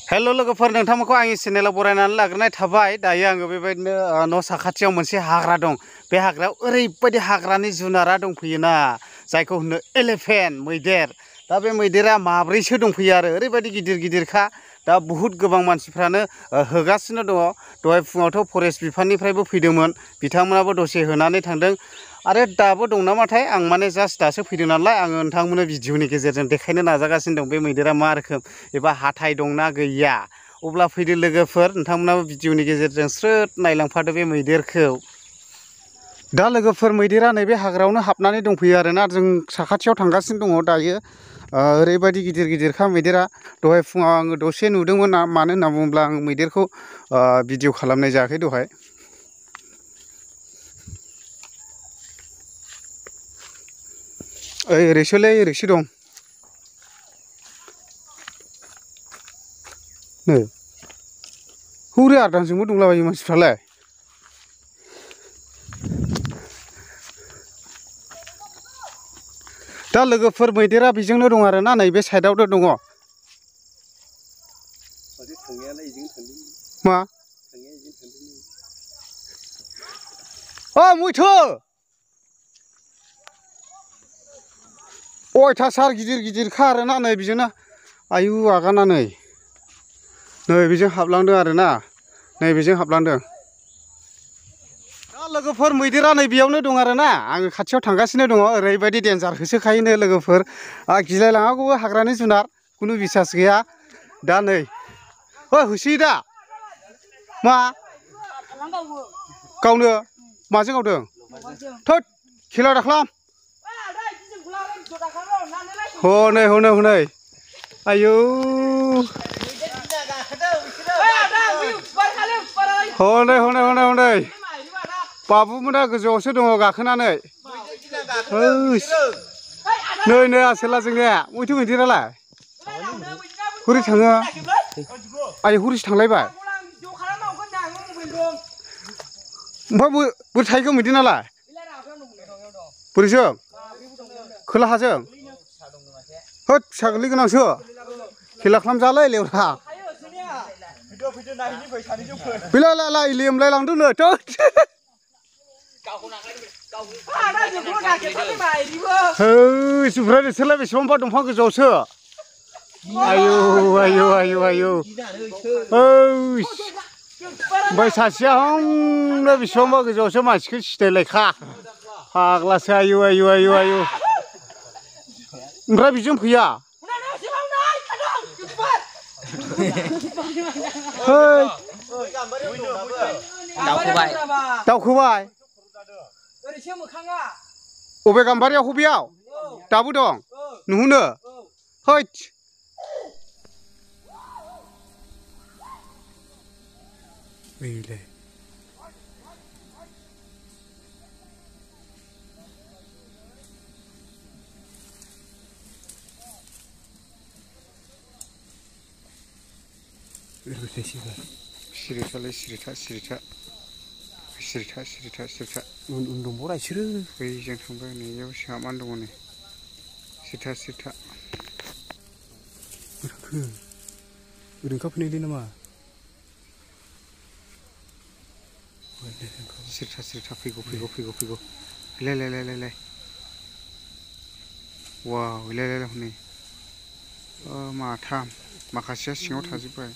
हेल' लोगोफोर नोंथांमोनखौ आंनि चेनेलाव बरायनानै लाग्रोनाय थाबाय। दायो आङो बेबायदिनो न' साखाथियाव मोनसे हाग्रा दं। बे हाग्रायाव ओरैबायदि हाग्रानि जुनारा दंफैयोना जायखौ होनो एलिफेन्ट मैदेर। दा बे मैदेरा माब्रैसो दंफैयो आरो ओरैबायदि गिदिर गिदिरखा। दा बुहुत गोबां मानसिफ्रानो होगासिनो दङ। दहाय फुङावथ' फरेस्ट बिफाननिफ्रायबो फैदोंमोन, बिथांमोनाबो दसे होनानै थांदों आरो दाबो दं नामाथाय। आं माने जास्ट दासो फैदों नालाय आङो नोंथांमोननो भिडिअनि गेजेरजों देखायनो नाजागासिनो दं बे मैदेरा मा रोखोम एबा हाथाय दंना गैया। अब्ला फैदो लोगोफोर, नोंथांमोनाबो भिडिअनि गेजेरजों स्रोद नायलांफादो बे मैदेरखौ। दा लोगोफोर मैदेरा नैबे हाग्रायावनो हाबनानै दंफैयो आरोना। जों साखाथियाव थांगासिनो दङ दायो। ओरैबायदि गिदिर गिदिरखा मैदेरा। दहाय फुङाव आङो दसे नुदोंमोन, मानो होनना बुङोब्ला आं मैदेरखौ भिडिअ खालामनाय जायाखै दहाय। ओरैसोलै ओरैसो दं नै। हौरै आदांजोंबो दंलाबायो मानसिफ्रालाय। दा लोगोफोर मैदेरा बेजोंनो दं आरोना, नैबे साइडआवनो दङ। मा मैथो अयथासार गिदिर गिदिरखा आरोना। नै बेजोंनो आयु आगाना नै बेजों हाबलांदों आरोना, नै बेजों हाबलांदों। दा लोगोफोर मैदेरा नै बेयावनो दं आरोना। आङो खाथियाव थांगासिनो दङ। ओरैबायदि डेन्जार होसोखायोनो लोगोफोर, गिलायलाङागौबो हाग्रानि जुनार, खुनु बिसास गैया। दा नै होसोयो दा। मा गावनो माजों गावदों? थोद खेला दाखालाम। हनै हनै हनै आयौ हनै हनै हनै हनै बाबुमोना गोजौआवसो दङ गाखोनानै। नै नै आसोला जोंनिया मैथो मैदेरालाय हरै थाङो। आयै हरैसो थांलायबाय। ओमफ्राय बोरै थाहैखो मैदेरालाय? बोरैजों? खोलाहाजों? होद फिसा गोलैगोनांसो खेला खालामजालै लेवरा। बेलाय लेमलाय लांदों नै। जुब्रा नोंसोरलाय बेसेबांबा दंफां गोजौआवसो। आयौ आयौ आयौ आयौ ओमफ्राय सासेया हंनो बेसेबांबा गोजौआवसो मानसिखौ सिनायलायखा फाग्लासो। आयु आयु आयु आयु ओमफ्राय बेजों फैया? दावखोबाय अबे गाम्बारियाव हबियाव दाबो दं नुहुनो? हैद बेलाय सिरिथालै सिरिथा सिरिथा सिरिथा सिरिथा सिरिथा उन उन दंबावरा बिसोरो। बैजों थांबाय नैयाव सामानो दङ नै सिरिथा सिरिथा। ओरैनो फैनायदों नामा? सिरिथा सिरिथा फैगौ फैगौ फैगौ फैगौ लाय वाव लाय हनै माथाम, माखासेया सिङाव थाजोब्बाय।